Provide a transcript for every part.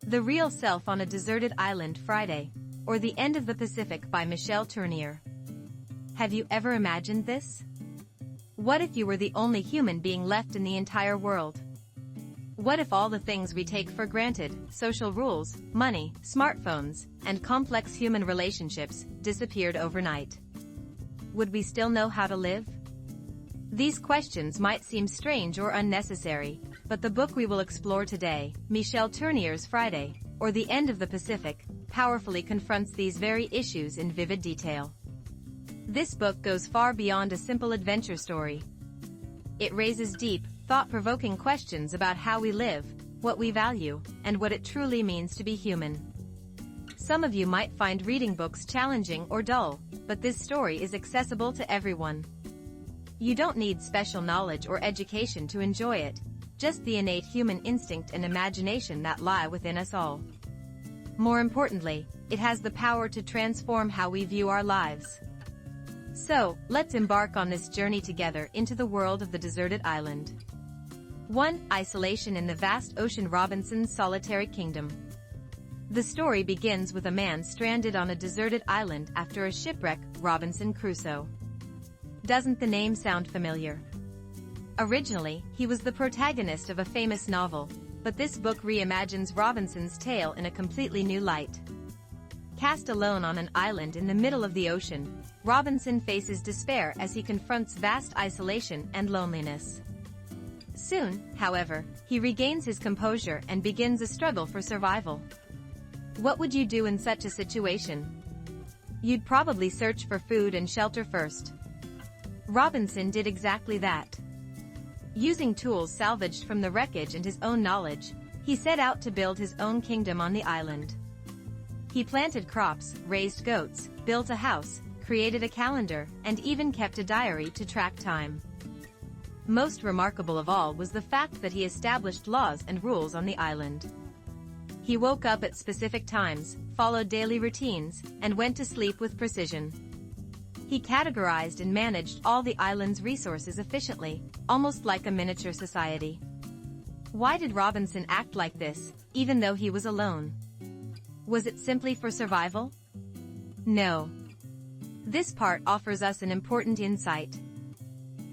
The Real Self on a Deserted Island Friday, or The End of the Pacific by Michel Tournier. Have you ever imagined this? What if you were the only human being left in the entire world? What if all the things we take for granted, social rules, money, smartphones, and complex human relationships, disappeared overnight? Would we still know how to live? These questions might seem strange or unnecessary, but the book we will explore today, Michel Tournier's Friday, or The End of the Pacific, powerfully confronts these very issues in vivid detail. This book goes far beyond a simple adventure story. It raises deep, thought-provoking questions about how we live, what we value, and what it truly means to be human. Some of you might find reading books challenging or dull, but this story is accessible to everyone. You don't need special knowledge or education to enjoy it, just the innate human instinct and imagination that lie within us all. More importantly, it has the power to transform how we view our lives. So, let's embark on this journey together into the world of the deserted island. 1. Isolation in the vast ocean. Robinson's solitary kingdom. The story begins with a man stranded on a deserted island after a shipwreck, Robinson Crusoe. Doesn't the name sound familiar? Originally, he was the protagonist of a famous novel, but this book reimagines Robinson's tale in a completely new light. Cast alone on an island in the middle of the ocean, Robinson faces despair as he confronts vast isolation and loneliness. Soon, however, he regains his composure and begins a struggle for survival. What would you do in such a situation? You'd probably search for food and shelter first. Robinson did exactly that. Using tools salvaged from the wreckage and his own knowledge, he set out to build his own kingdom on the island. He planted crops, raised goats, built a house, created a calendar, and even kept a diary to track time. Most remarkable of all was the fact that he established laws and rules on the island. He woke up at specific times, followed daily routines, and went to sleep with precision. He categorized and managed all the island's resources efficiently, almost like a miniature society. Why did Robinson act like this, even though he was alone? Was it simply for survival? No. This part offers us an important insight.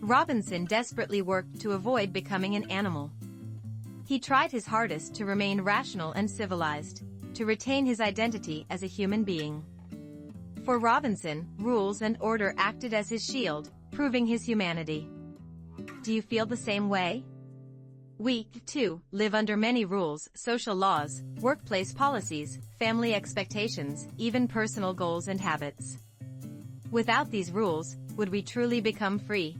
Robinson desperately worked to avoid becoming an animal. He tried his hardest to remain rational and civilized, to retain his identity as a human being. For Robinson, rules and order acted as his shield, proving his humanity. Do you feel the same way? We, too, live under many rules, social laws, workplace policies, family expectations, even personal goals and habits. Without these rules, would we truly become free?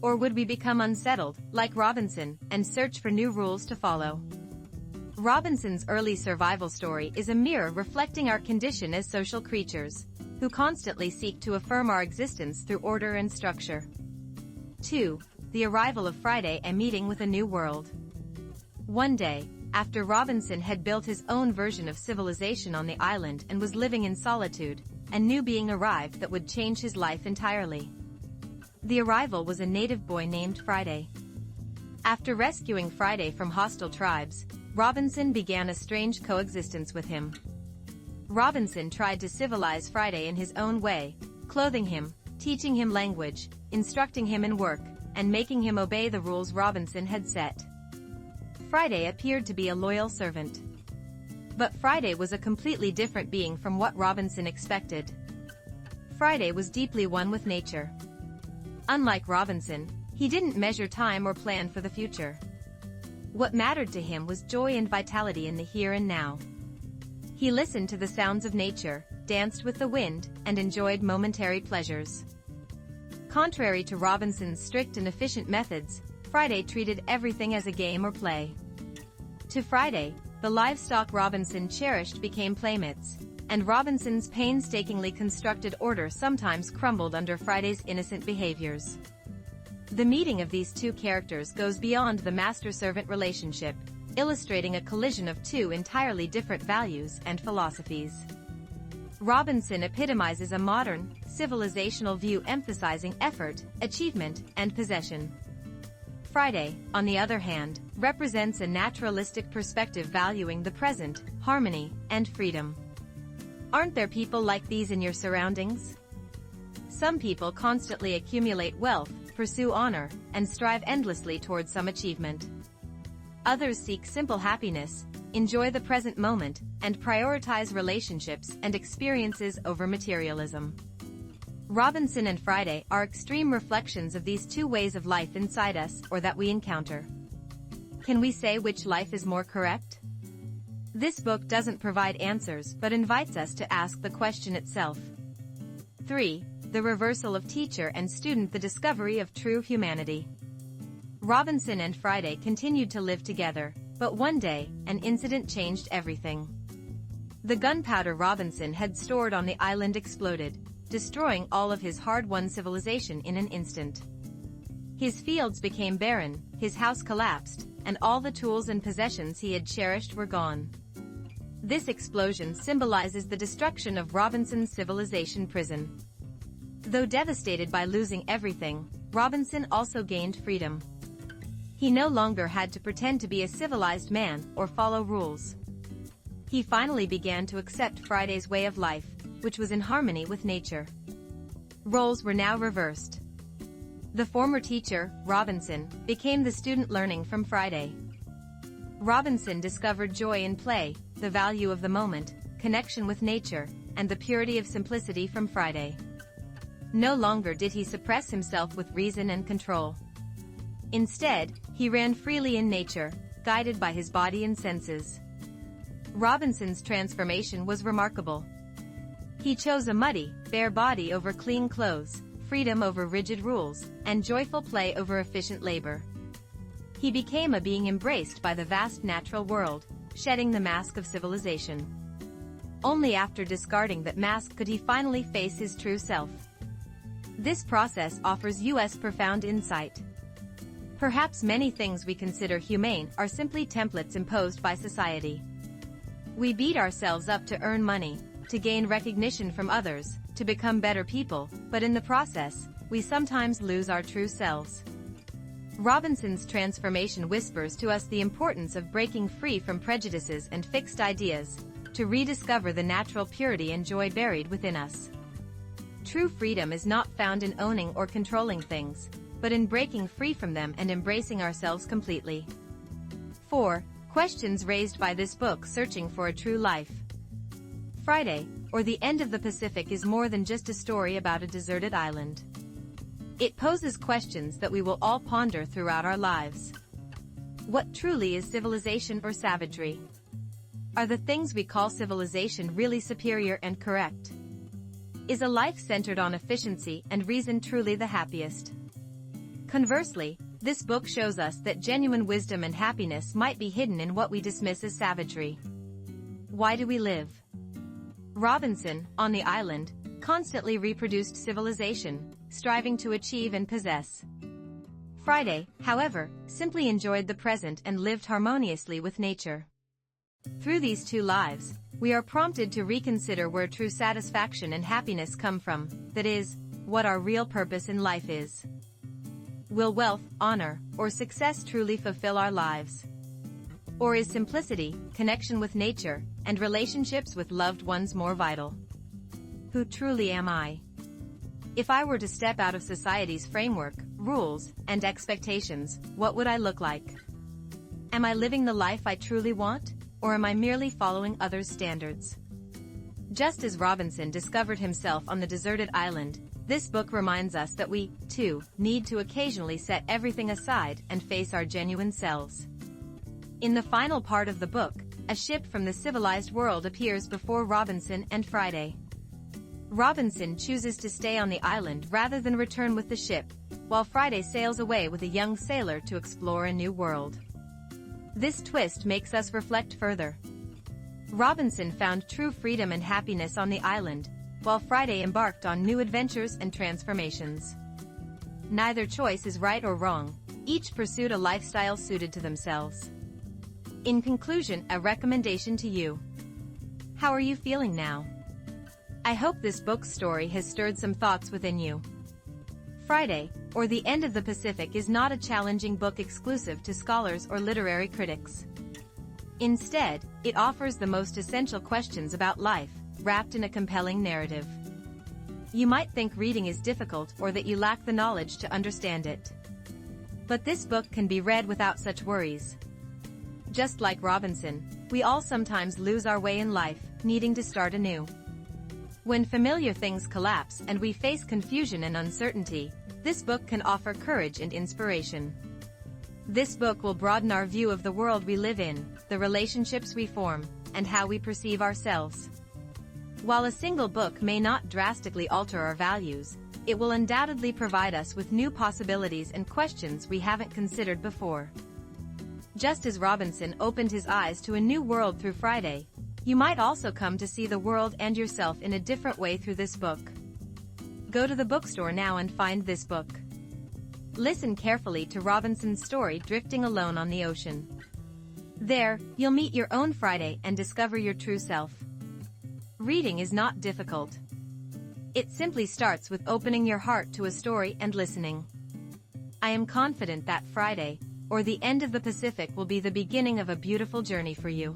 Or would we become unsettled, like Robinson, and search for new rules to follow? Robinson's early survival story is a mirror reflecting our condition as social creatures, who constantly seek to affirm our existence through order and structure. 2. The arrival of Friday, a meeting with a new world. One day, after Robinson had built his own version of civilization on the island and was living in solitude, a new being arrived that would change his life entirely. The arrival was a native boy named Friday. After rescuing Friday from hostile tribes, Robinson began a strange coexistence with him. Robinson tried to civilize Friday in his own way, clothing him, teaching him language, instructing him in work, and making him obey the rules Robinson had set. Friday appeared to be a loyal servant. But Friday was a completely different being from what Robinson expected. Friday was deeply one with nature. Unlike Robinson, he didn't measure time or plan for the future. What mattered to him was joy and vitality in the here and now. He listened to the sounds of nature, danced with the wind, and enjoyed momentary pleasures. Contrary to Robinson's strict and efficient methods, Friday treated everything as a game or play. To Friday, the livestock Robinson cherished became playmates, and Robinson's painstakingly constructed order sometimes crumbled under Friday's innocent behaviors. The meeting of these two characters goes beyond the master-servant relationship, illustrating a collision of two entirely different values and philosophies. Robinson epitomizes a modern, civilizational view emphasizing effort, achievement, and possession. Friday, on the other hand, represents a naturalistic perspective valuing the present, harmony, and freedom. Aren't there people like these in your surroundings? Some people constantly accumulate wealth, pursue honor, and strive endlessly towards some achievement. Others seek simple happiness, enjoy the present moment, and prioritize relationships and experiences over materialism. Robinson and Friday are extreme reflections of these two ways of life inside us or that we encounter. Can we say which life is more correct? This book doesn't provide answers but invites us to ask the question itself. 3. The reversal of teacher and student, the discovery of true humanity. Robinson and Friday continued to live together, but one day, an incident changed everything. The gunpowder Robinson had stored on the island exploded, destroying all of his hard-won civilization in an instant. His fields became barren, his house collapsed, and all the tools and possessions he had cherished were gone. This explosion symbolizes the destruction of Robinson's civilization prison. Though devastated by losing everything, Robinson also gained freedom. He no longer had to pretend to be a civilized man or follow rules. He finally began to accept Friday's way of life, which was in harmony with nature. Roles were now reversed. The former teacher, Robinson, became the student learning from Friday. Robinson discovered joy in play, the value of the moment, connection with nature, and the purity of simplicity from Friday. No longer did he suppress himself with reason and control. Instead, he ran freely in nature, guided by his body and senses. Robinson's transformation was remarkable. He chose a muddy, bare body over clean clothes, freedom over rigid rules, and joyful play over efficient labor. He became a being embraced by the vast natural world, shedding the mask of civilization. Only after discarding that mask could he finally face his true self. This process offers us profound insight. Perhaps many things we consider humane are simply templates imposed by society. We beat ourselves up to earn money, to gain recognition from others, to become better people, but in the process, we sometimes lose our true selves. Robinson's transformation whispers to us the importance of breaking free from prejudices and fixed ideas, to rediscover the natural purity and joy buried within us. True freedom is not found in owning or controlling things, but in breaking free from them and embracing ourselves completely. 4. Questions raised by this book: searching for a true life. Friday, or the End of the Pacific, is more than just a story about a deserted island. It poses questions that we will all ponder throughout our lives. What truly is civilization or savagery? Are the things we call civilization really superior and correct? Is a life centered on efficiency and reason truly the happiest? Conversely, this book shows us that genuine wisdom and happiness might be hidden in what we dismiss as savagery. Why do we live? Robinson, on the island, constantly reproduced civilization, striving to achieve and possess. Friday, however, simply enjoyed the present and lived harmoniously with nature. Through these two lives, we are prompted to reconsider where true satisfaction and happiness come from, that is, what our real purpose in life is. Will wealth, honor, or success truly fulfill our lives? Or is simplicity, connection with nature, and relationships with loved ones more vital? Who truly am I? If I were to step out of society's framework, rules, and expectations, what would I look like? Am I living the life I truly want, or am I merely following others' standards? Just as Robinson discovered himself on the deserted island, this book reminds us that we, too, need to occasionally set everything aside and face our genuine selves. In the final part of the book, a ship from the civilized world appears before Robinson and Friday. Robinson chooses to stay on the island rather than return with the ship, while Friday sails away with a young sailor to explore a new world. This twist makes us reflect further. Robinson found true freedom and happiness on the island, while Friday embarked on new adventures and transformations. Neither choice is right or wrong, each pursued a lifestyle suited to themselves. In conclusion, a recommendation to you. How are you feeling now? I hope this book's story has stirred some thoughts within you. Friday, or The End of the Pacific is not a challenging book exclusive to scholars or literary critics. Instead, it offers the most essential questions about life, wrapped in a compelling narrative. You might think reading is difficult or that you lack the knowledge to understand it. But this book can be read without such worries. Just like Robinson, we all sometimes lose our way in life, needing to start anew. When familiar things collapse and we face confusion and uncertainty, this book can offer courage and inspiration. This book will broaden our view of the world we live in, the relationships we form, and how we perceive ourselves. While a single book may not drastically alter our values, it will undoubtedly provide us with new possibilities and questions we haven't considered before. Just as Robinson opened his eyes to a new world through Friday, you might also come to see the world and yourself in a different way through this book. Go to the bookstore now and find this book. Listen carefully to Robinson's story Drifting Alone on the Ocean. There, you'll meet your own Friday and discover your true self. Reading is not difficult. It simply starts with opening your heart to a story and listening. I am confident that Friday, or The End of the Pacific will be the beginning of a beautiful journey for you.